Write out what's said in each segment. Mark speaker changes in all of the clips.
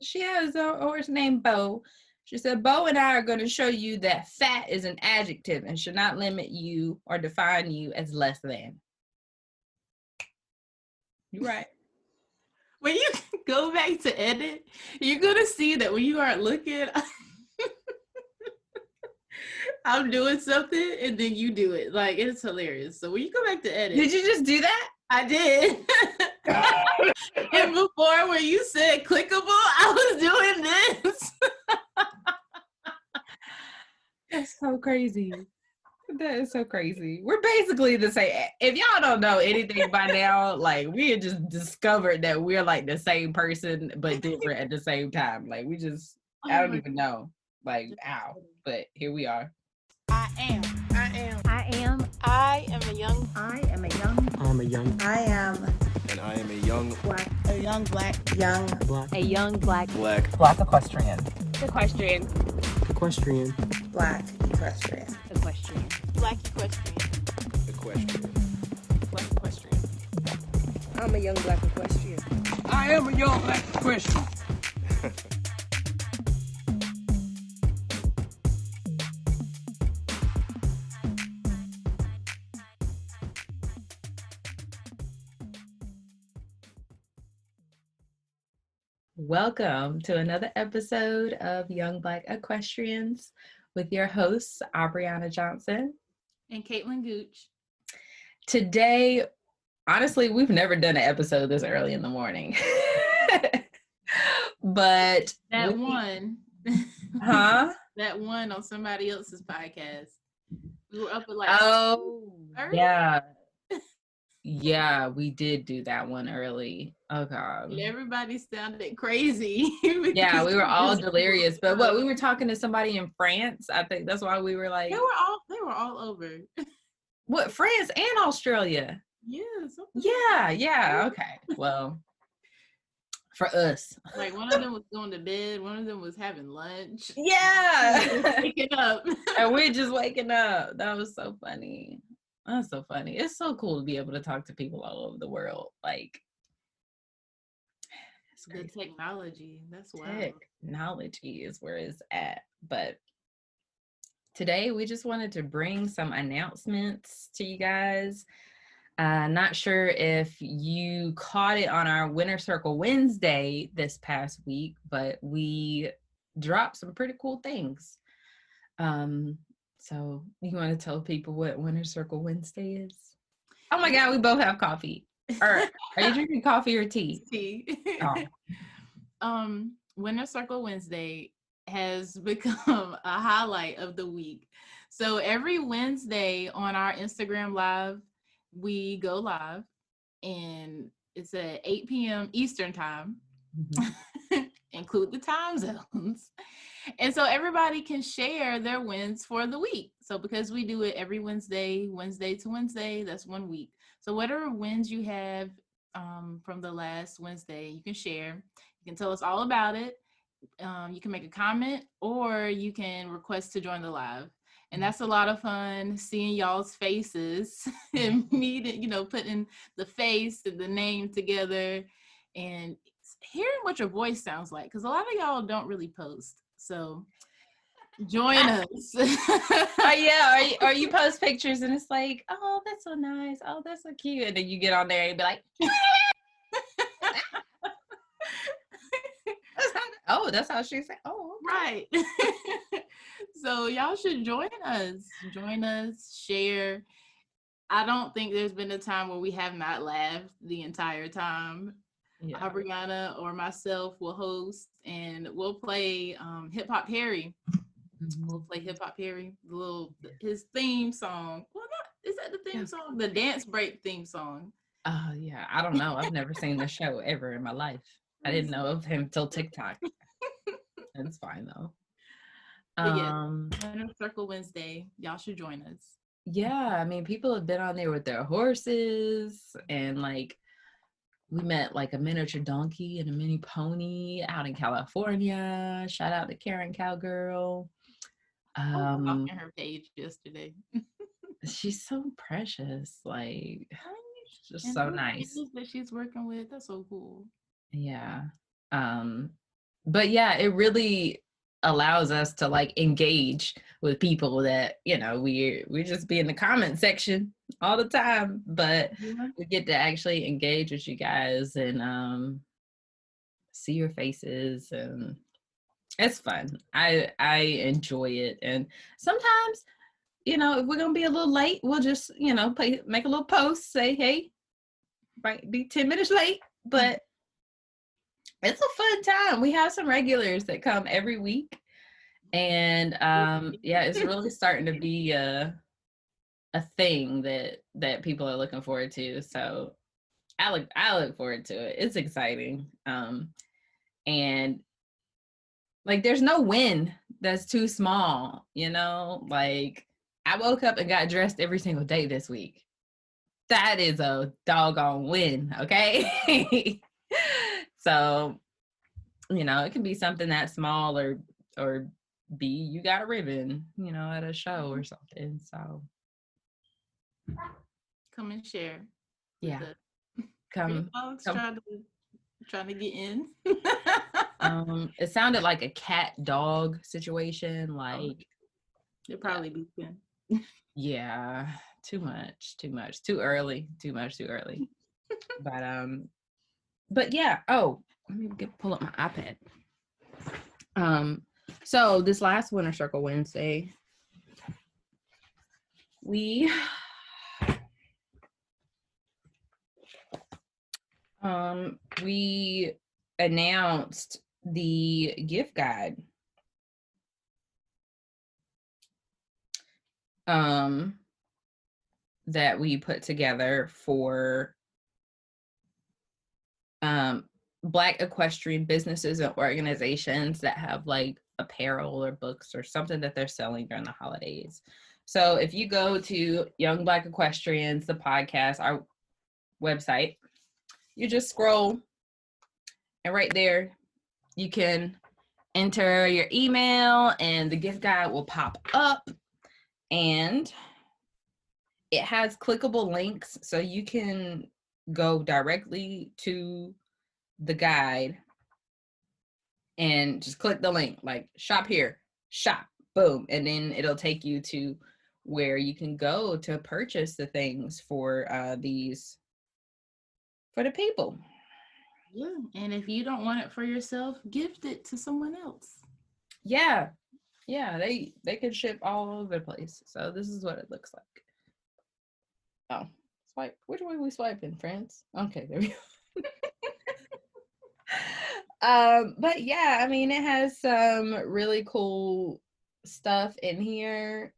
Speaker 1: she has a horse named Bo. She said, Bo and I are going to show you that fat is an adjective and should not limit you or define you as less than. You're right.
Speaker 2: When you go back to edit, you're going to see that when you aren't looking, I'm doing something and then you do it. Like, it's hilarious. So when you go back to edit.
Speaker 1: Did you just do that?
Speaker 2: I did. And before when you said clickable, I was doing this.
Speaker 1: That's so crazy. That is so crazy. We're basically the same. If y'all don't know anything by now, like we had just discovered that we're like the same person but different at the same time. Like we just, I don't even know. Like, ow. But here we are.
Speaker 2: I am a young.
Speaker 3: I am a young.
Speaker 4: And I am a young
Speaker 3: Black.
Speaker 2: A young black.
Speaker 3: Young.
Speaker 4: black.
Speaker 3: A young black.
Speaker 4: Black
Speaker 1: equestrian.
Speaker 3: Equestrian.
Speaker 5: Black equestrian.
Speaker 3: Equestrian.
Speaker 2: Black equestrian.
Speaker 4: Equestrian.
Speaker 2: Black equestrian.
Speaker 5: I'm a young black equestrian.
Speaker 6: I am a young black equestrian.
Speaker 1: Welcome to another episode of Young Black Equestrians with your hosts, Abriana Johnson.
Speaker 2: And Caitlin Gooch.
Speaker 1: Today, honestly, we've never done an episode this early in the morning. But
Speaker 2: that one.
Speaker 1: Huh?
Speaker 2: That one on somebody else's podcast. We were up at like
Speaker 1: yeah. Yeah, we did do that one early. Oh God.
Speaker 2: Everybody sounded crazy.
Speaker 1: Yeah, we were all delirious. But what, we were talking to somebody in France. I think that's why we were like
Speaker 2: they were all over.
Speaker 1: What, France and Australia?
Speaker 2: Yeah.
Speaker 1: Yeah. Okay. Well, for us.
Speaker 2: Like one of them was going to bed, one of them was having lunch.
Speaker 1: Yeah.
Speaker 2: Waking up.
Speaker 1: And we're just waking up. That was so funny. That's so funny. It's so cool to be able to talk to people all over the world. Like,
Speaker 2: the technology. That's wild.
Speaker 1: Technology is where it's at. But today we just wanted to bring some announcements to you guys. Not sure if you caught it on our Winter Circle Wednesday this past week, but we dropped some pretty cool things. So you want to tell people what Winter Circle Wednesday is? Oh my God, we both have coffee. Or are you drinking coffee or tea?
Speaker 2: Tea.
Speaker 1: Oh.
Speaker 2: Winter Circle Wednesday has become a highlight of the week. So every Wednesday on our Instagram Live, we go live, and it's at 8 p.m. Eastern time. Mm-hmm. Include the time zones. And so everybody can share their wins for the week. So because we do it every Wednesday to Wednesday, that's 1 week. So whatever wins you have from the last Wednesday, you can share. You can tell us all about it. You can make a comment, or you can request to join the live. And that's a lot of fun, seeing y'all's faces and meeting, putting the face and the name together and hearing what your voice sounds like. Because a lot of y'all don't really post. So join us.
Speaker 1: Yeah, or you post pictures and it's like, oh, that's so nice. Oh, that's so cute. And then you get on there and be like, that's how she said. Oh, okay.
Speaker 2: Right. So y'all should join us, share. I don't think there's been a time where we have not laughed the entire time. Yeah. Abriana or myself will host, and we'll play Hip Hop Harry. Mm-hmm. We'll play Hip Hop Harry, his theme song. Well, is that the theme song? The dance break theme song.
Speaker 1: Oh yeah, I don't know. I've never seen the show ever in my life. I didn't know of him till TikTok. That's fine though.
Speaker 2: Winter Circle Wednesday, y'all should join us.
Speaker 1: Yeah, I mean, people have been on there with their horses, and like we met like a miniature donkey and a mini pony out in California. Shout out to Karen Cowgirl.
Speaker 2: I was on her page yesterday.
Speaker 1: She's so precious. Like, she's just so nice.
Speaker 2: That she's working with, that's so cool.
Speaker 1: Yeah. but yeah, it really allows us to like engage with people that, you know, we just be in the comment section all the time, but
Speaker 2: Yeah.
Speaker 1: we get to actually engage with you guys and see your faces, and it's fun. I enjoy it. And sometimes, you know, if we're gonna be a little late, we'll just, you know, make a little post, say, hey, might be 10 minutes late, but it's a fun time. We have some regulars that come every week. And yeah, it's really starting to be a thing that people are looking forward to. So I look forward to it. It's exciting. And like there's no win that's too small, you know? Like I woke up and got dressed every single day this week. That is a doggone win, okay? So, you know, it can be something that small, or B, you got a ribbon, you know, at a show or something. So
Speaker 2: Come and share.
Speaker 1: yeah,
Speaker 2: With us.
Speaker 1: come.
Speaker 2: Dogs
Speaker 1: come.
Speaker 2: trying to get in.
Speaker 1: It sounded like a cat dog situation. Like
Speaker 2: They're probably beeping.
Speaker 1: yeah, too much, too early, too early. But yeah. Oh, let me pull up my iPad. So this last Winter Circle Wednesday, we announced the gift guide. That we put together for Black equestrian businesses and organizations that have like apparel or books or something that they're selling during the holidays. So if you go to Young Black Equestrians, the podcast, our website, you just scroll, and right there you can enter your email and the gift guide will pop up, and it has clickable links so you can go directly to the guide and just click the link, like shop here, shop, boom, and then it'll take you to where you can go to purchase the things for these for the people.
Speaker 2: Yeah, and if you don't want it for yourself, gift it to someone else.
Speaker 1: Yeah, they can ship all over the place. So this is what it looks like. Oh, swipe. Which way we swiping, friends? Okay, there we go. But yeah, I mean, it has some really cool stuff in here.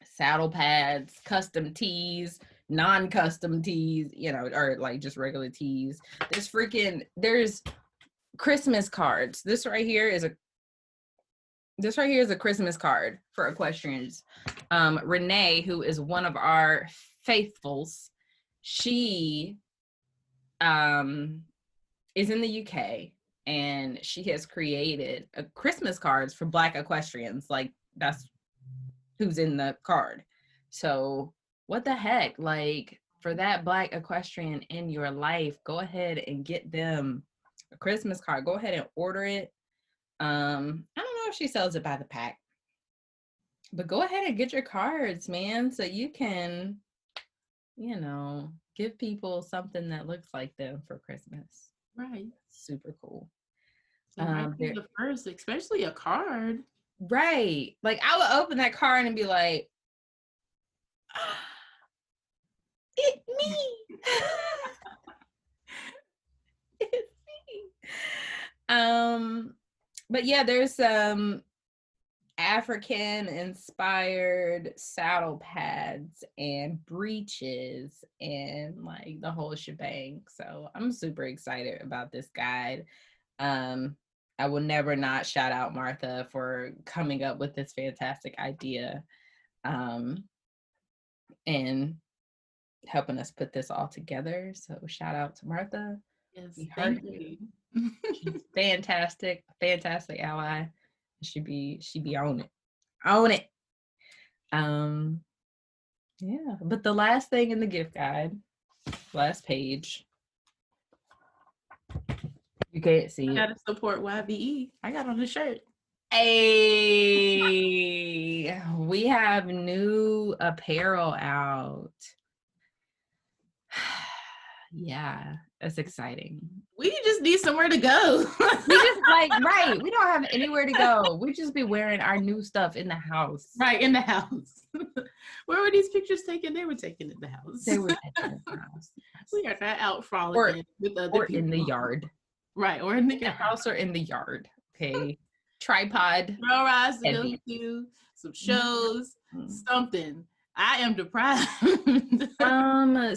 Speaker 1: Saddle pads, custom tees, non-custom tees, you know, or like just regular tees. There's Christmas cards. This right here is a Christmas card for equestrians. Renee, who is one of our faithfuls, she is in the UK, and she has created a Christmas cards for Black equestrians. Like that's who's in the card. So what the heck? Like for that Black equestrian in your life, go ahead and get them a Christmas card. Go ahead and order it. I don't know if she sells it by the pack, but go ahead and get your cards, man, so you can, you know, give people something that looks like them for Christmas.
Speaker 2: Right.
Speaker 1: Super cool.
Speaker 2: It might be the first, especially a card.
Speaker 1: Right. Like I would open that card and be like, it's me. It's me. But yeah, there's some African inspired saddle pads and breeches and like the whole shebang. So I'm super excited about this guide. I will never not shout out Martha for coming up with this fantastic idea and helping us put this all together. So shout out to Martha.
Speaker 2: Yes,
Speaker 1: We
Speaker 2: thank
Speaker 1: heard
Speaker 2: you.
Speaker 1: She's fantastic ally. She be on it. Yeah, but the last thing in the gift guide, last page, You can't see
Speaker 2: I
Speaker 1: it.
Speaker 2: gotta support YBE. I got on the shirt.
Speaker 1: Hey, we have new apparel out. Yeah, that's exciting.
Speaker 2: We just need somewhere to go.
Speaker 1: We just right. We don't have anywhere to go. We just be wearing our new stuff in the house.
Speaker 2: Right, in the house. Where were these pictures taken? They were taken in the house.
Speaker 1: They were taken in the house.
Speaker 2: We are not out frolicking with other
Speaker 1: Or
Speaker 2: people.
Speaker 1: in the yard.
Speaker 2: Right, or in the
Speaker 1: In the
Speaker 2: yard.
Speaker 1: house or in the yard. Okay. Tripod.
Speaker 2: Girl rides to go
Speaker 1: Heavy.
Speaker 2: to, some shows,
Speaker 1: Mhm.
Speaker 2: something. I am deprived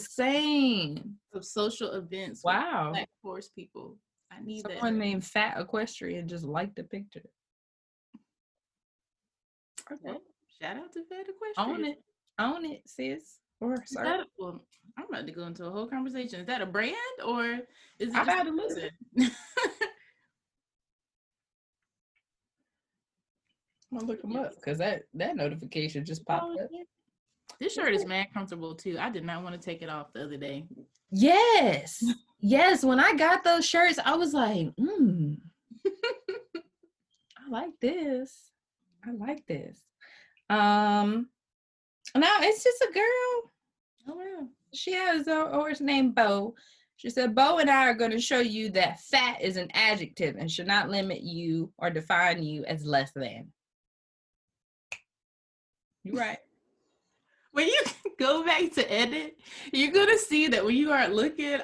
Speaker 1: Same.
Speaker 2: of social events.
Speaker 1: Wow.
Speaker 2: With Black force people. I need
Speaker 1: Someone
Speaker 2: that.
Speaker 1: named Fat Equestrian just liked the picture.
Speaker 2: Okay. Shout out to Fat Equestrian.
Speaker 1: Own it, sis. Or
Speaker 2: Is
Speaker 1: sir.
Speaker 2: that, well, I'm about to go into a whole conversation. Is that a brand or is it
Speaker 1: I
Speaker 2: just
Speaker 1: gotta
Speaker 2: a
Speaker 1: look.
Speaker 2: person?
Speaker 1: I'm gonna look them up because that notification just popped up.
Speaker 2: This shirt is mad comfortable too. I did not want to take it off the other day.
Speaker 1: Yes. Yes. When I got those shirts, I was like, I like this. I like this. Now it's just a girl.
Speaker 2: Oh wow.
Speaker 1: She has a horse named Bo. She said, Bo and I are going to show you that fat is an adjective and should not limit you or define you as less than. You're right.
Speaker 2: When you go back to edit, you're gonna see that when you aren't looking,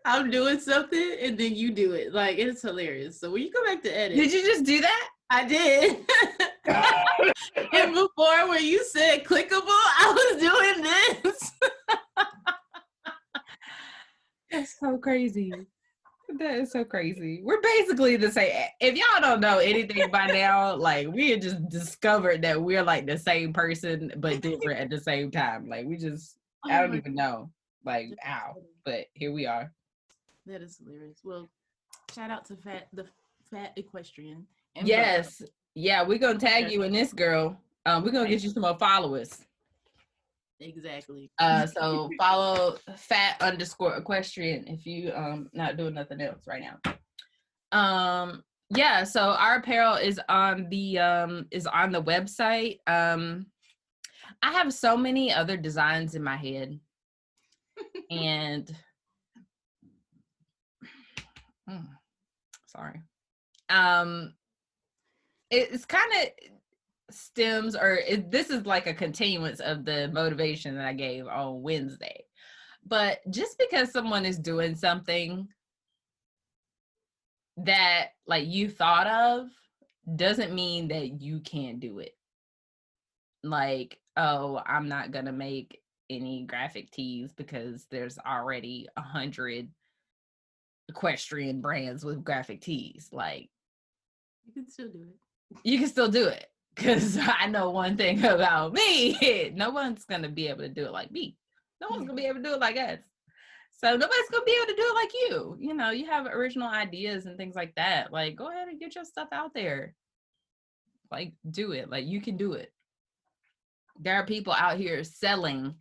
Speaker 2: I'm doing something and then you do it. Like, it's hilarious. So when you go back to edit,
Speaker 1: Did you just do that?
Speaker 2: I did. And before when you said clickable, I was doing this.
Speaker 1: That's so crazy. That is so crazy. We're basically the same. If y'all don't know anything by now, like we had just discovered that we're like the same person but different at the same time. Like I don't even know. Like ow. But here we are.
Speaker 2: That is hilarious. Well, shout out to the Fat Equestrian. And
Speaker 1: Yes. Yeah, we're gonna tag you in this, girl. We're gonna get you some more followers.
Speaker 2: Exactly.
Speaker 1: So follow fat_equestrian if you not doing nothing else right now. Yeah, so our apparel is on the website. I have so many other designs in my head. And sorry. It's kind of stems this is like a continuance of the motivation that I gave on Wednesday. But just because someone is doing something that like you thought of doesn't mean that you can't do it. Like, oh, I'm not gonna make any graphic tees because there's already 100 equestrian brands with graphic tees. Like,
Speaker 2: you can still do it.
Speaker 1: You can still do it. Because I know one thing about me, no one's going to be able to do it like me. No one's going to be able to do it like us. So nobody's going to be able to do it like you. You know, you have original ideas and things like that. Like, go ahead and get your stuff out there. Like, do it. Like, you can do it. There are people out here selling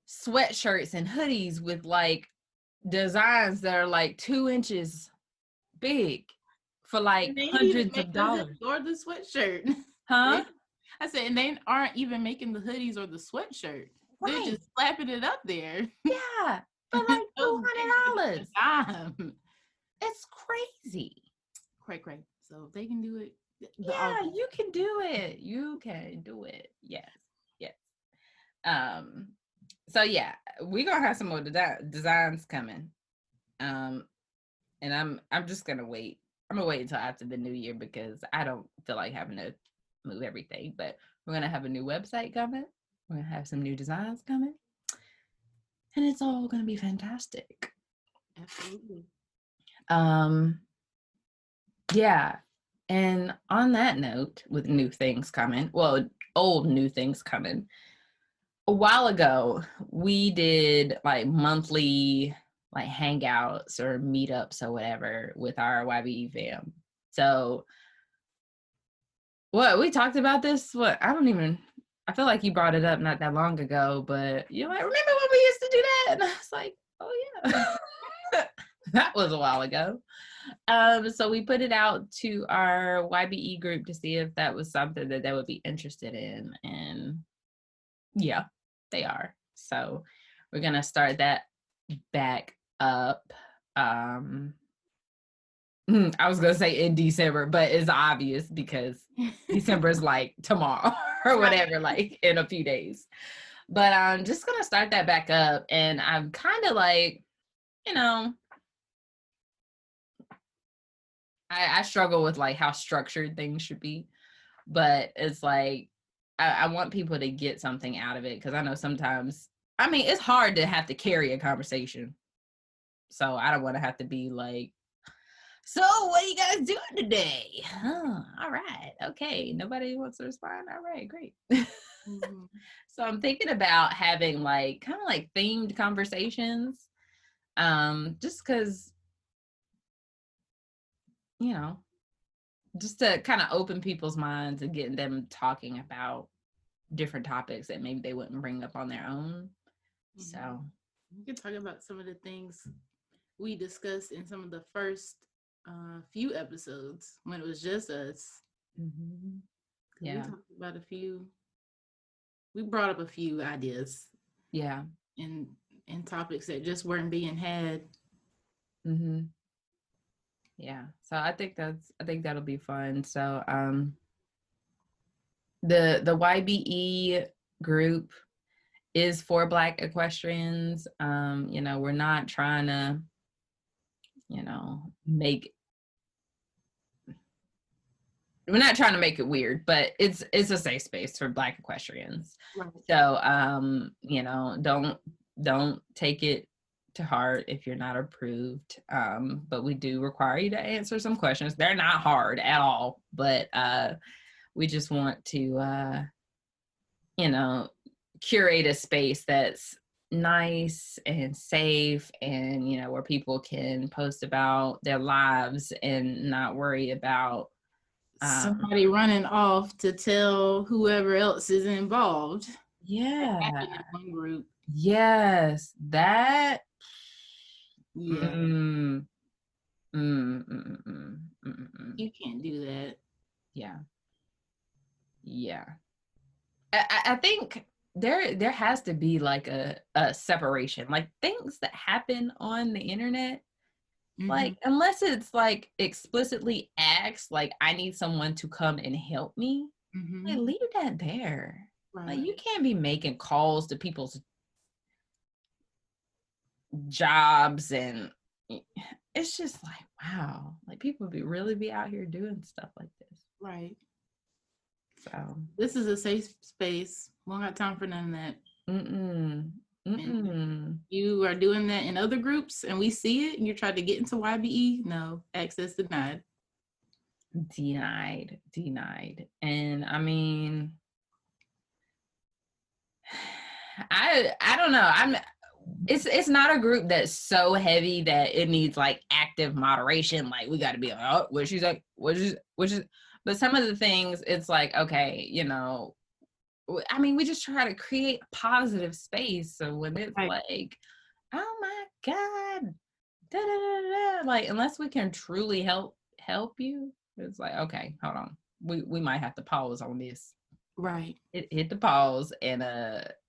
Speaker 1: sweatshirts and hoodies with, like, designs that are, like, 2 inches big. For like hundreds of dollars.
Speaker 2: Or the sweatshirt.
Speaker 1: Huh?
Speaker 2: I said, and they aren't even making the hoodies or the sweatshirt.
Speaker 1: Right.
Speaker 2: They're just slapping it up there.
Speaker 1: Yeah. For like $200. It's crazy.
Speaker 2: Cray. So they can do it.
Speaker 1: Yeah, you can do it. You can do it. Yes. So yeah, we're gonna have some more designs coming. And I'm just gonna wait. I'm gonna wait until after the new year because I don't feel like having to move everything. But we're gonna have a new website coming. We're gonna have some new designs coming, and it's all gonna be fantastic.
Speaker 2: Absolutely.
Speaker 1: Yeah. And on that note, with new things coming, well, old new things coming. A while ago, we did like monthly like hangouts or meetups or whatever with our YBE fam. So we talked about this? I feel like you brought it up not that long ago, but you're like, remember when we used to do that? And I was like, Oh yeah. That was a while ago. So we put it out to our YBE group to see if that was something that they would be interested in. And yeah, they are. So we're going to start that back up. I was going to say in December, but it's obvious because December is like tomorrow or whatever, like in a few days. But I'm just going to start that back up. And I'm kind of like, you know, I struggle with like how structured things should be, but it's like I want people to get something out of it because I know sometimes, I mean, it's hard to have to carry a conversation. So I don't want to have to be like, so what are you guys doing today? Oh, all right. Okay. Nobody wants to respond. All right, great.
Speaker 2: Mm-hmm.
Speaker 1: So I'm thinking about having like kind of like themed conversations. Just because, you know, just to kind of open people's minds and getting them talking about different topics that maybe they wouldn't bring up on their own.
Speaker 2: Mm-hmm.
Speaker 1: So
Speaker 2: we can talk about some of the things we discussed in some of the first few episodes when it was just us.
Speaker 1: mm-hmm. Yeah,
Speaker 2: we talked about we brought up a few ideas.
Speaker 1: Yeah.
Speaker 2: And topics that just weren't being had.
Speaker 1: Mm-hmm. Yeah. So I think that'll be fun. So the YBE group is for Black equestrians. You know, we're not trying to, you know, we're not trying to make it weird, but it's a safe space for Black equestrians.
Speaker 2: Right.
Speaker 1: So you know, don't take it to heart if you're not approved. But we do require you to answer some questions. They're not hard at all, but we just want to you know, curate a space that's nice and safe, and you know, where people can post about their lives and not worry about
Speaker 2: somebody running off to tell whoever else is involved.
Speaker 1: Yeah.
Speaker 2: That happened in one group.
Speaker 1: Yes, that.
Speaker 2: Yeah.
Speaker 1: You
Speaker 2: can't do that.
Speaker 1: Yeah. Yeah. I think there has to be like a separation, like things that happen on the internet.
Speaker 2: Mm-hmm.
Speaker 1: Like, unless it's like explicitly asked, like I need someone to come and help me,
Speaker 2: mm-hmm.
Speaker 1: like leave that there.
Speaker 2: Right.
Speaker 1: Like you can't be making calls to people's jobs, and it's just like, wow, like people really be out here doing stuff like this.
Speaker 2: Right.
Speaker 1: So
Speaker 2: this is a safe space. We don't have time for none of that. You are doing that in other groups and we see it and you try to get into YBE, no, access denied.
Speaker 1: Denied. And I mean, I don't know. It's not a group that's so heavy that it needs like active moderation. Like we got to be like, oh, what she's like, which is. But some of the things, it's like, okay, you know, I mean, we just try to create a positive space. So when it's like, oh my God, da, da, da, da, like, unless we can truly help you, it's like, okay, hold on. We might have to pause on this.
Speaker 2: Right.
Speaker 1: Hit the pause and,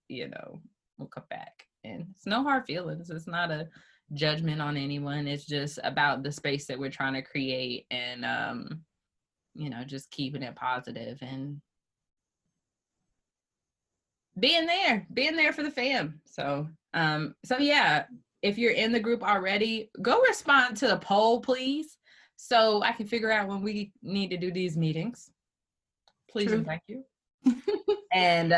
Speaker 1: you know, we'll come back. And it's no hard feelings. It's not a judgment on anyone. It's just about the space that we're trying to create, and, you know, just keeping it positive and being there for the fam. So yeah, if you're in the group already, go respond to the poll, please, so I can figure out when we need to do these meetings. Please. True. And thank you. And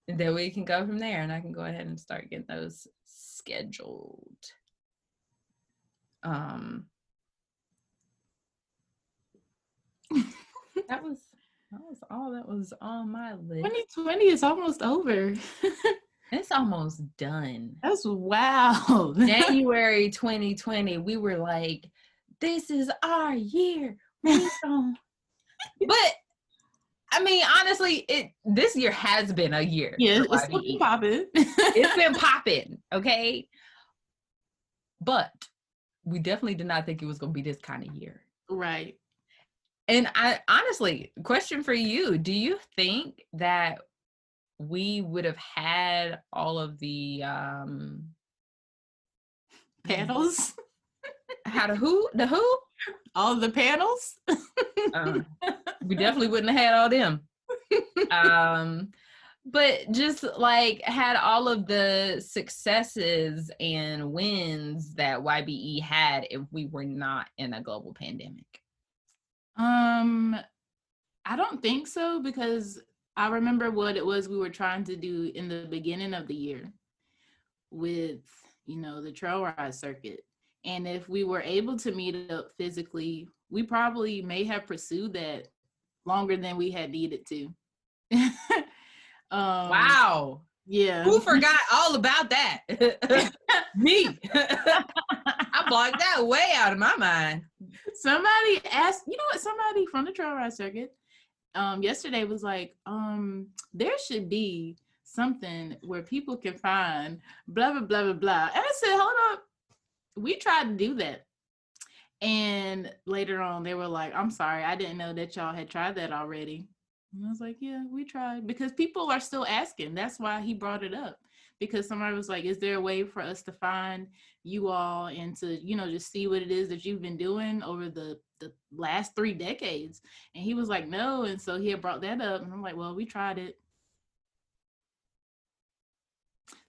Speaker 1: then we can go from there, and I can go ahead and start getting those scheduled. That was all that was on my list.
Speaker 2: 2020 is almost over.
Speaker 1: It's almost done.
Speaker 2: That's wow.
Speaker 1: January 2020, we were like, this is our year. But I mean, honestly, this year has been a year
Speaker 2: Yeah,
Speaker 1: for
Speaker 2: it's been
Speaker 1: YBE.
Speaker 2: popping.
Speaker 1: It's been popping, okay? But we definitely did not think it was going to be this kind of year.
Speaker 2: Right.
Speaker 1: And I honestly, question for you, do you think that we would have had all of the
Speaker 2: Panels.
Speaker 1: how to who? The who?
Speaker 2: All the panels.
Speaker 1: We definitely wouldn't have had all them. But just like had all of the successes and wins that YBE had if we were not in a global pandemic.
Speaker 2: I don't think so, because I remember what it was we were trying to do in the beginning of the year with, the trail ride circuit. And if we were able to meet up physically, we probably may have pursued that longer than we had needed to.
Speaker 1: Wow.
Speaker 2: Yeah.
Speaker 1: Who forgot all about that? Me. I blocked that way out of my mind.
Speaker 2: Somebody asked, somebody from the trail ride circuit yesterday was like, there should be something where people can find blah, blah, blah, blah, blah. And I said, hold up. We tried to do that. And later on, they were like, I'm sorry, I didn't know that y'all had tried that already. And I was like, yeah, we tried, because people are still asking. That's why he brought it up, because somebody was like, is there a way for us to find you all and to, just see what it is that you've been doing over the last 3 decades? And he was like, no. And so he had brought that up, and I'm like, well, we tried it.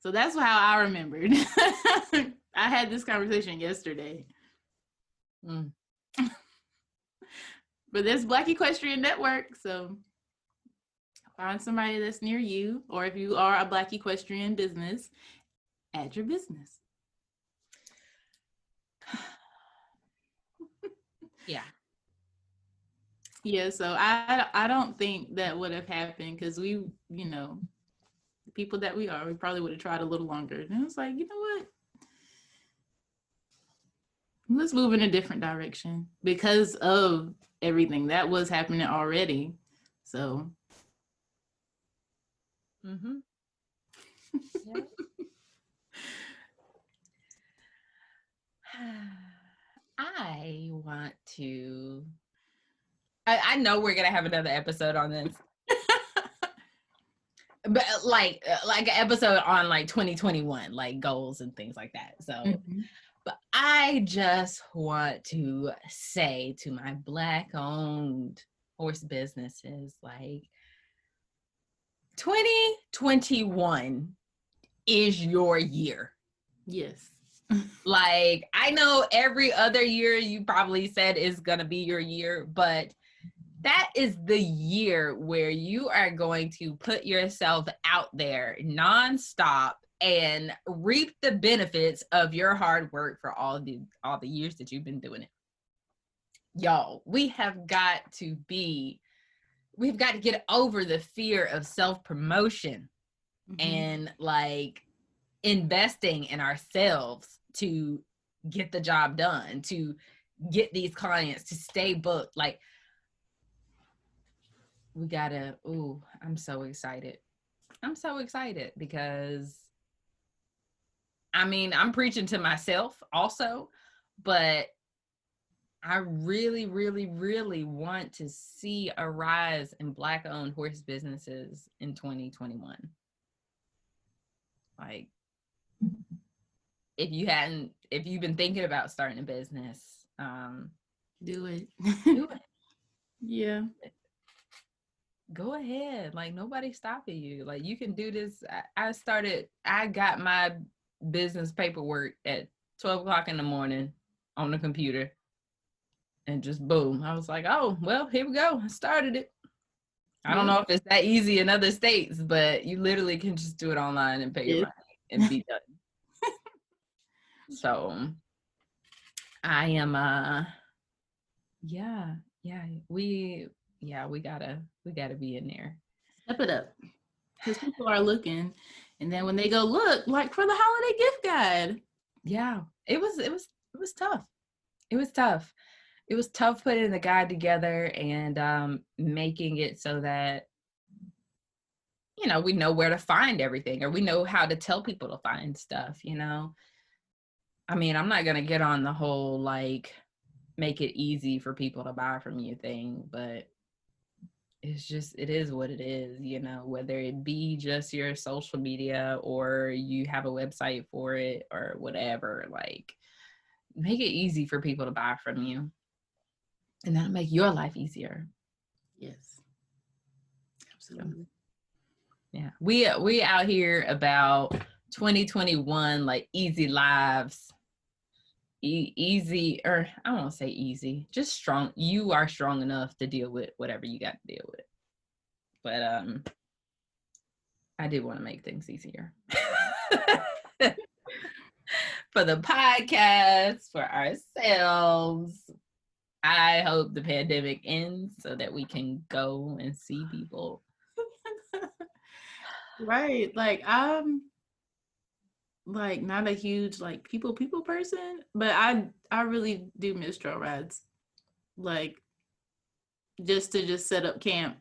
Speaker 2: So that's how I remembered. I had this conversation yesterday. But there's Black Equestrian Network, so find somebody that's near you, or if you are a Black equestrian business, add your business.
Speaker 1: Yeah.
Speaker 2: Yeah, so I don't think that would have happened, because we, the people that we are, we probably would have tried a little longer. And I was like, you know what? Let's move in a different direction, because of everything that was happening already. So.
Speaker 1: Mm-hmm. Yeah. I want to. I know we're gonna have another episode on this, but like an episode on like 2021, like goals and things like that. So, but I just want to say to my Black-owned horse businesses, like 2021 is your year.
Speaker 2: Yes.
Speaker 1: Like, I know every other year you probably said is going to be your year, but that is the year where you are going to put yourself out there nonstop and reap the benefits of your hard work for all the years that you've been doing it. Y'all, we've got to get over the fear of self-promotion and like investing in ourselves to get the job done, to get these clients, to stay booked. Like, we gotta, I'm so excited. I'm so excited because, I mean, I'm preaching to myself also, but I really, really, really want to see a rise in Black-owned horse businesses in 2021. Like, if you've been thinking about starting a business,
Speaker 2: do it.
Speaker 1: Do it.
Speaker 2: Yeah.
Speaker 1: Go ahead. Like, nobody's stopping you. Like, you can do this. I got my business paperwork at 12 o'clock in the morning on the computer, and just boom. I was like, oh, well, here we go. I started it. I don't know if it's that easy in other states, but you literally can just do it online and pay your money and be done. So I am, we gotta be in there.
Speaker 2: Step it up, because people are looking, and then when they go look, like for the holiday gift guide.
Speaker 1: Yeah, it was tough. It was tough. it was tough putting the guide together and making it so that, you know, we know where to find everything, or we know how to tell people to find stuff, you know. I mean, I'm not going to get on the whole, like, make it easy for people to buy from you thing, but it's just, it is what it is, you know, whether it be just your social media or you have a website for it or whatever, like, make it easy for people to buy from you, and that'll make your life easier.
Speaker 2: Yes, absolutely.
Speaker 1: Yeah, we out here about 2021, like easy lives, easy, or I don't want to say easy, just strong. You are strong enough to deal with whatever you got to deal with. But I did want to make things easier for the podcast, for ourselves. I hope the pandemic ends so that we can go and see people.
Speaker 2: Right. Like, I'm like not a huge like people person, but I really do miss trail rides. Like, just to set up camp,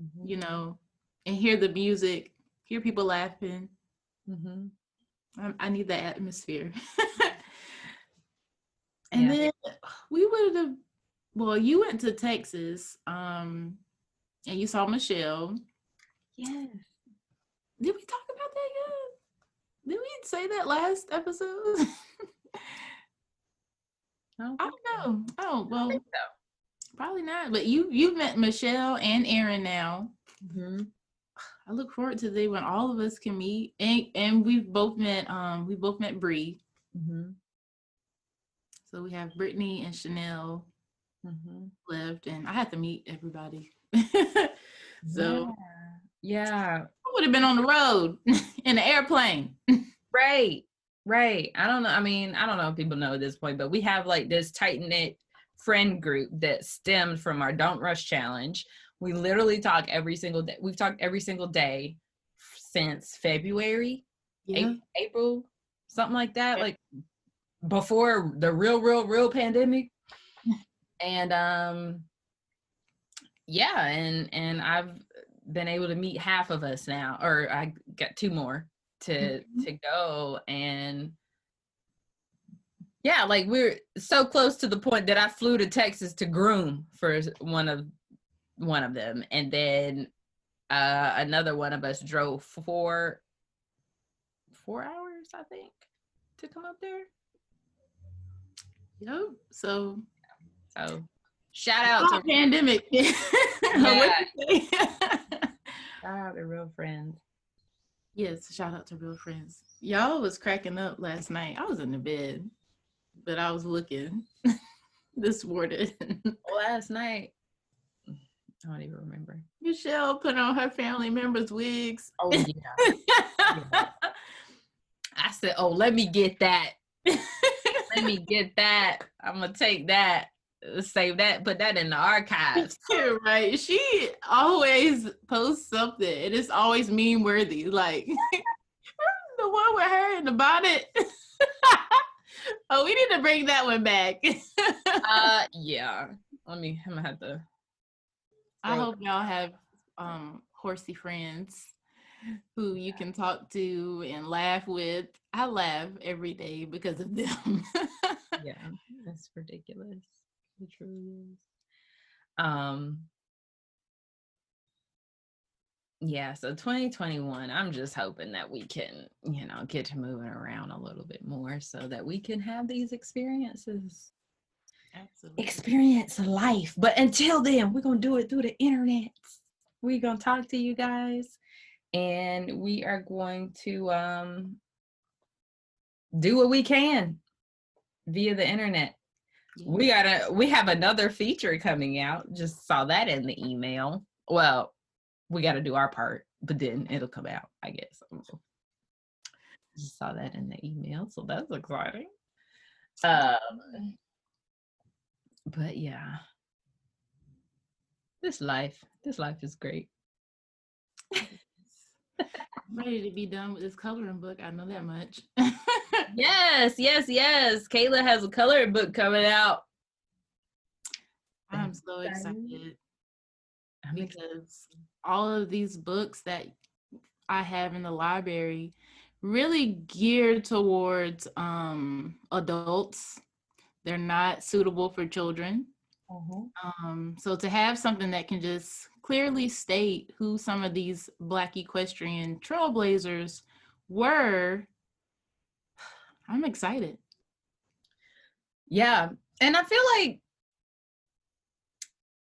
Speaker 1: Mm-hmm.
Speaker 2: you know, and hear the music, hear people laughing.
Speaker 1: Mm-hmm.
Speaker 2: I need that atmosphere. And
Speaker 1: Yeah.
Speaker 2: then we would have, well, you went to Texas, and you saw Michelle.
Speaker 1: Yes.
Speaker 2: Did we talk about that yet? Did we say that last episode? I don't know. Oh, well,
Speaker 1: think so.
Speaker 2: probably not. But you've met Michelle and Aaron now.
Speaker 1: Mm-hmm.
Speaker 2: I look forward to the day when all of us can meet, and we've both met Bree.
Speaker 1: Mm-hmm.
Speaker 2: So we have Brittany and Chanel
Speaker 1: Mm-hmm.
Speaker 2: left, and I had to meet everybody. So
Speaker 1: yeah.
Speaker 2: I would have been on the road in the airplane.
Speaker 1: Right. I don't know. I mean, I don't know if people know at this point, but we have like this tight-knit friend group that stemmed from our Don't Rush Challenge. We literally talk every single day. We've talked every single day since February,
Speaker 2: Yeah.
Speaker 1: April, something like that, like before the real pandemic. And yeah, and I've been able to meet half of us now, or I got two more to go. And yeah, like we're so close to the point that I flew to Texas to groom for one of them, and then another one of us drove 4 hours, I think, to come up there.
Speaker 2: Yep. So
Speaker 1: shout out to
Speaker 2: pandemic.
Speaker 1: Yeah.
Speaker 2: Shout
Speaker 1: out to real friends.
Speaker 2: Yes, shout out to real friends. Y'all was cracking up last night. I was in the bed, but I was looking this morning.
Speaker 1: Last night, I don't even remember.
Speaker 2: Michelle put on her family members' wigs.
Speaker 1: Oh yeah. Yeah. I said, "Oh, let me get that. Let me get that. I'm gonna take that, save that, put that in the archives."
Speaker 2: Right. She always posts something, and it's always meme worthy. Like the one with her in the bonnet. Oh, we need to bring that one back.
Speaker 1: Yeah. I'm gonna have to.
Speaker 2: I hope y'all have horsey friends who you can talk to and laugh with. I laugh every day because of them.
Speaker 1: Yeah, that's ridiculous. It truly is. Yeah, so 2021, I'm just hoping that we can, you know, get to moving around a little bit more so that we can have these experiences.
Speaker 2: Absolutely.
Speaker 1: Experience life. But until then, we're going to do it through the internet. We're going to talk to you guys, and we are going to do what we can via the internet. Yeah. We have another feature coming out. Just saw that in the email. Well, we got to do our part, but then it'll come out, I guess. Just saw that in the email, so that's exciting. But yeah, this life is great.
Speaker 2: I'm ready to be done with this coloring book. I know that much.
Speaker 1: Yes. Kayla has a coloring book coming out.
Speaker 2: I'm so excited
Speaker 1: I'm excited.
Speaker 2: because all of these books that I have in the library really geared towards adults. They're not suitable for children. So to have something that can just clearly state who some of these Black equestrian trailblazers were, I'm excited.
Speaker 1: Yeah. And I feel like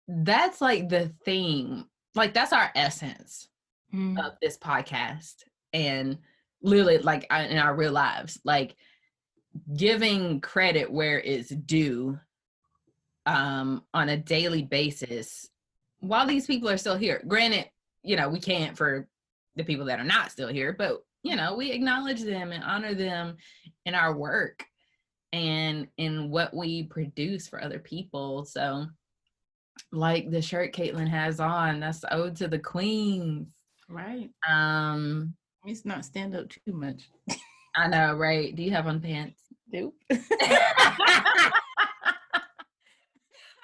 Speaker 1: that's like the theme, like that's our essence of this podcast. And literally, like in our real lives, like giving credit where it's due on a daily basis while these people are still here. Granted, we can't for the people that are not still here, but we acknowledge them and honor them in our work and in what we produce for other people. So like the shirt Caitlin has on, that's ode to the queens.
Speaker 2: Right. Let's not stand up too much.
Speaker 1: I know, right? Do you have on pants?
Speaker 2: Nope.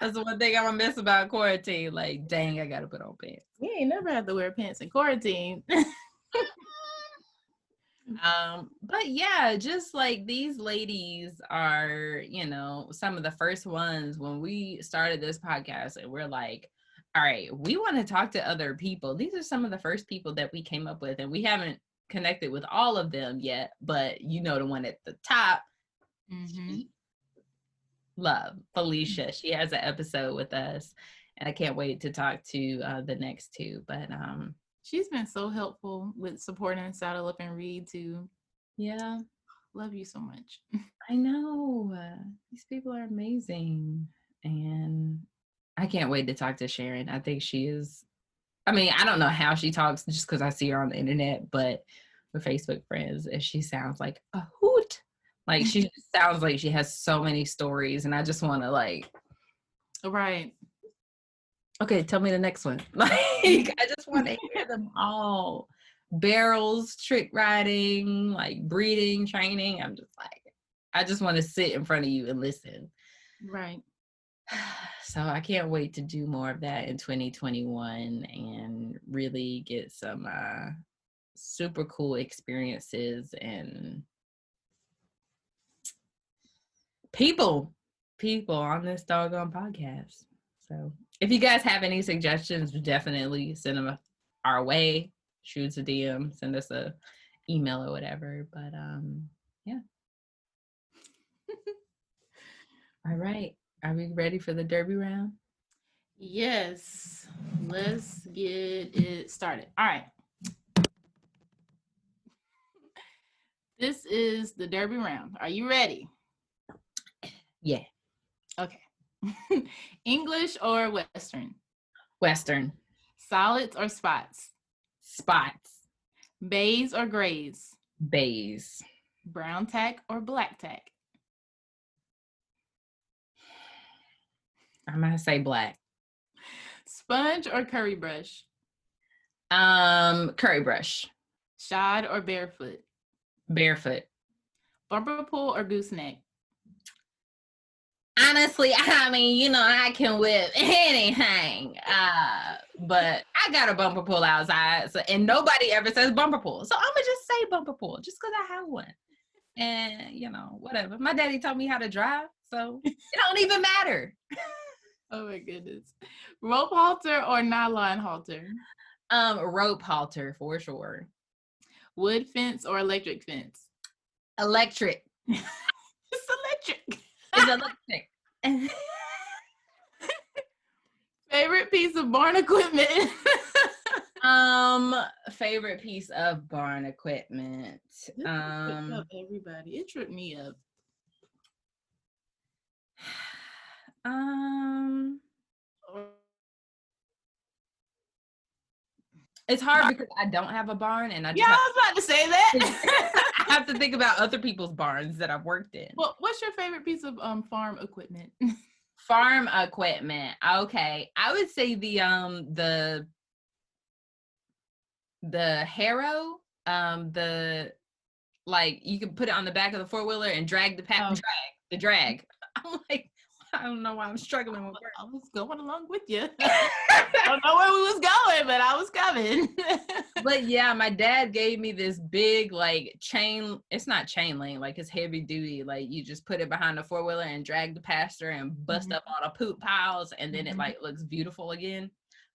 Speaker 1: That's the one thing I'm gonna miss about quarantine. Like, dang, I gotta put on pants.
Speaker 2: We ain't never had to wear pants in quarantine.
Speaker 1: But yeah, just like these ladies are, some of the first ones when we started this podcast, and we're like, all right, we want to talk to other people. These are some of the first people that we came up with, and we haven't connected with all of them yet, but the one at the top, love Felicia. She has an episode with us, and I can't wait to talk to the next two. But
Speaker 2: she's been so helpful with supporting Saddle Up and Read too.
Speaker 1: Yeah,
Speaker 2: love you so much.
Speaker 1: I know, these people are amazing, and I can't wait to talk to Sharon. I think she is, I don't know how she talks just because I see her on the internet, but we're Facebook friends, and she sounds like a hoot. Like, she sounds like she has so many stories, and I just want to
Speaker 2: right.
Speaker 1: Okay, tell me the next one. Like, I just want to hear them all. Barrels, trick riding, like breeding, training. I'm just like, I just want to sit in front of you and listen.
Speaker 2: Right.
Speaker 1: So I can't wait to do more of that in 2021 and really get some super cool experiences and people on this doggone podcast. So if you guys have any suggestions, definitely send them our way. Shoot us a DM, send us a email or whatever. But yeah. All right. Are we ready for the Derby round?
Speaker 2: Yes. Let's get it started. All right. This is the Derby round. Are you ready?
Speaker 1: Yeah.
Speaker 2: Okay. English or Western?
Speaker 1: Western.
Speaker 2: Solids or spots?
Speaker 1: Spots.
Speaker 2: Bays or grays?
Speaker 1: Bays.
Speaker 2: Brown tack or black tack?
Speaker 1: I'm gonna say black.
Speaker 2: Sponge or curry brush?
Speaker 1: Curry brush.
Speaker 2: Shod or barefoot?
Speaker 1: Barefoot.
Speaker 2: Bumper pull or gooseneck?
Speaker 1: Honestly, I can whip anything. But I got a bumper pull outside, so, and nobody ever says bumper pull. So I'm gonna just say bumper pull just because I have one. And whatever. My daddy taught me how to drive, so it don't even matter.
Speaker 2: Oh my goodness. Rope halter or nylon halter?
Speaker 1: Rope halter for sure.
Speaker 2: Wood fence or electric fence?
Speaker 1: Electric.
Speaker 2: It's electric.
Speaker 1: It's electric.
Speaker 2: Favorite piece of barn equipment?
Speaker 1: Favorite piece of barn equipment.
Speaker 2: Everybody. It tripped me up.
Speaker 1: It's hard because I don't have a barn, and I
Speaker 2: was about to say that.
Speaker 1: I have to think about other people's barns that I've worked in.
Speaker 2: Well, what's your favorite piece of farm equipment?
Speaker 1: Farm equipment. Okay, I would say the harrow. You can put it on the back of the 4-wheeler and drag the drag. I'm like, I don't know why I'm struggling with work.
Speaker 2: I was going along with you. I don't know where we was going, but I was coming.
Speaker 1: But yeah, my dad gave me this big like chain. It's not chain link, like it's heavy duty. Like you just put it behind the 4-wheeler and drag the pasture and bust up all the poop piles, and then it like looks beautiful again.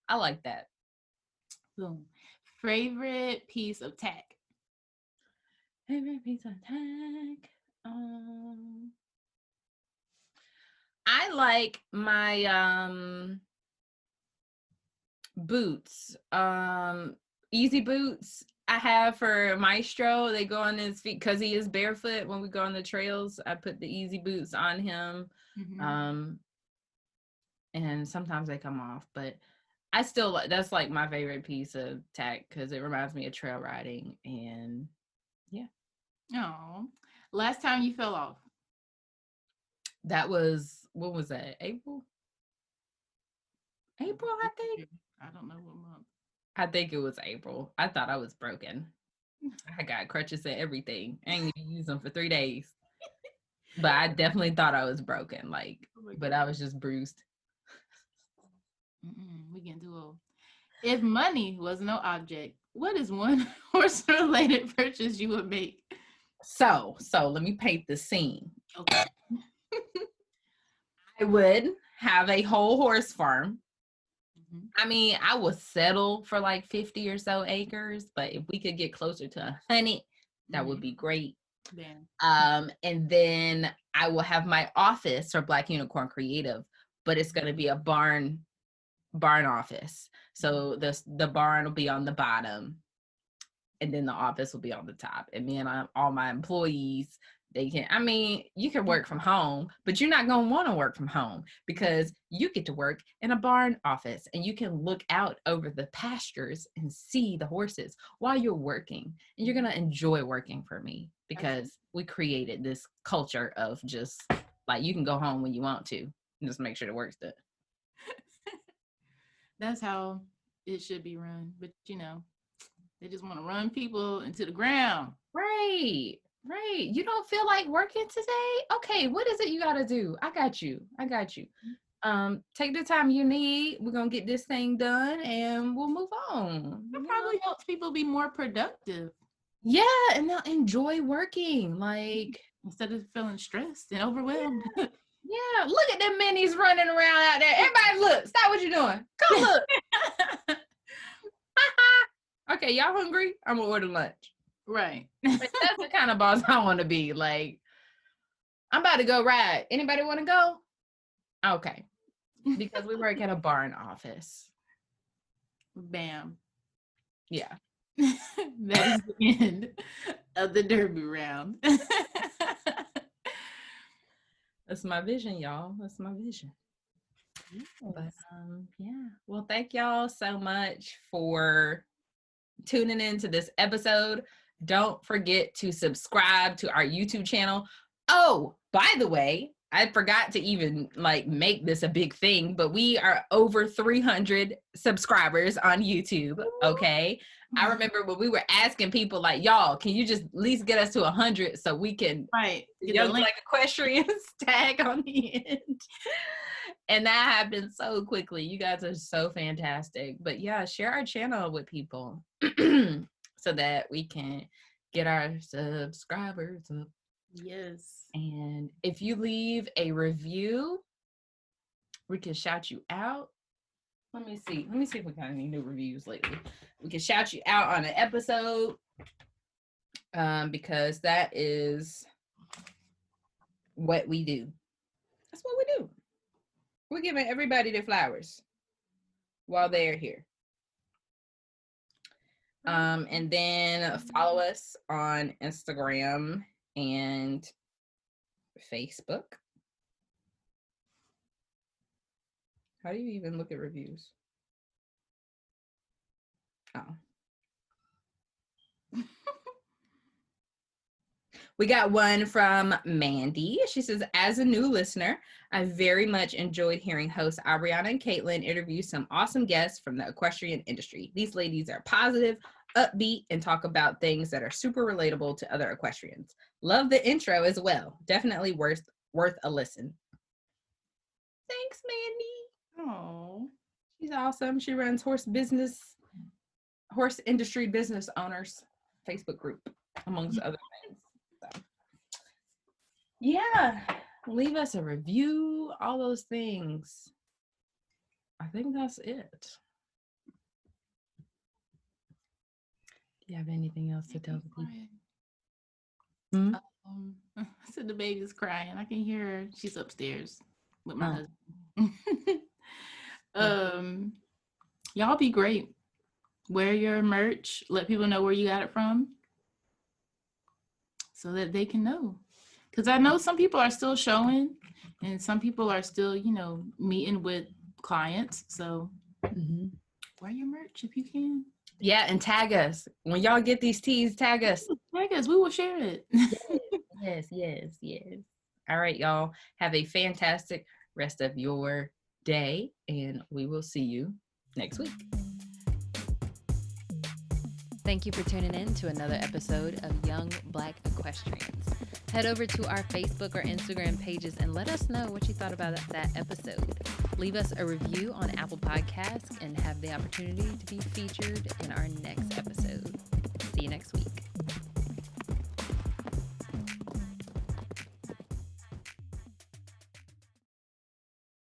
Speaker 1: I like that.
Speaker 2: Boom. Favorite piece of tech.
Speaker 1: Favorite piece of tech. I like my boots. Easy boots I have for Maestro. They go on his feet because he is barefoot. When we go on the trails, I put the easy boots on him. And sometimes they come off, but I still, that's like my favorite piece of tech because it reminds me of trail riding. And yeah.
Speaker 2: Oh, last time you fell off.
Speaker 1: That was, what was that? April, I think.
Speaker 2: I don't know what month.
Speaker 1: I think it was April. I thought I was broken. I got crutches and everything. I ain't even used them for 3 days. But I definitely thought I was broken. Like, but I was just bruised.
Speaker 2: We getting too old. If money was no object, what is one horse-related purchase you would make?
Speaker 1: So let me paint the scene.
Speaker 2: Okay.
Speaker 1: I would have a whole horse farm. I mean, I would settle for like 50 or so acres, but if we could get closer to 100, that would be great.
Speaker 2: Damn.
Speaker 1: And then I will have my office for Black Unicorn Creative, but it's going to be a barn office. So the barn will be on the bottom, and then the office will be on the top. And me and all my employees, they can, I mean, you can work from home, but you're not going to want to work from home because you get to work in a barn office and you can look out over the pastures and see the horses while you're working. And you're going to enjoy working for me because we created this culture of just like, you can go home when you want to and just make sure the work's done.
Speaker 2: That's how it should be run. But you know, they just want to run people into the ground.
Speaker 1: Right. You don't feel like working today? Okay, what is it you got to do? I got you. Take the time you need. We're going to get this thing done and we'll move on.
Speaker 2: It probably helps people be more productive.
Speaker 1: Yeah, and they'll enjoy working. Like,
Speaker 2: instead of feeling stressed and overwhelmed.
Speaker 1: Yeah, look at them minis running around out there. Everybody look. Stop what you're doing. Come look. Okay, y'all hungry? I'm going to order lunch.
Speaker 2: Right.
Speaker 1: Like, that's the kind of boss I want to be. Like, I'm about to go ride. Anybody want to go? Okay. Because we work at a barn office.
Speaker 2: Bam.
Speaker 1: Yeah.
Speaker 2: That is the end of the derby round.
Speaker 1: That's my vision, y'all. That's my vision. Yes. But yeah. Well, thank y'all so much for tuning into this episode. Don't forget to subscribe to our YouTube channel. Oh, by the way, I forgot to even like make this a big thing, but we are over 300 subscribers on YouTube. Okay. I remember when we were asking people like, y'all, can you just at least get us to 100 so we can Young Black Equestrians tag on the end. And that happened so quickly. You guys are so fantastic. But yeah, share our channel with people so that we can get our subscribers up.
Speaker 2: Yes.
Speaker 1: And if you leave a review, we can shout you out. Let me see if we got any new reviews lately. We can shout you out on an episode because that is what we do. That's what we do. We're giving everybody their flowers while they're here. And then follow us on Instagram and Facebook. How do you even look at reviews? Oh. We got one from Mandy. She says, as a new listener, I very much enjoyed hearing hosts Abriana and Caitlin interview some awesome guests from the equestrian industry. These ladies are positive, upbeat, and talk about things that are super relatable to other equestrians. Love the intro as well. Definitely worth a listen. Thanks, Mandy.
Speaker 2: Oh,
Speaker 1: She's awesome. She runs horse industry business owners Facebook group, amongst other things. So, yeah, leave us a review, all those things. I think that's it. Do you have anything else to tell the people? Hmm?
Speaker 2: I said the baby's crying. I can hear her. She's upstairs with my
Speaker 1: Oh.
Speaker 2: husband. Y'all be great. Wear your merch. Let people know where you got it from, so that they can know. Because I know some people are still showing, and some people are still, meeting with clients. So wear your merch if you can.
Speaker 1: Yeah, and tag us. When y'all get these teas, tag us.
Speaker 2: Tag us. We will share it.
Speaker 1: Yes. All right, y'all. Have a fantastic rest of your day, and we will see you next week.
Speaker 7: Thank you for tuning in to another episode of Young Black Equestrians. Head over to our Facebook or Instagram pages and let us know what you thought about that episode. Leave us a review on Apple Podcasts and have the opportunity to be featured in our next episode.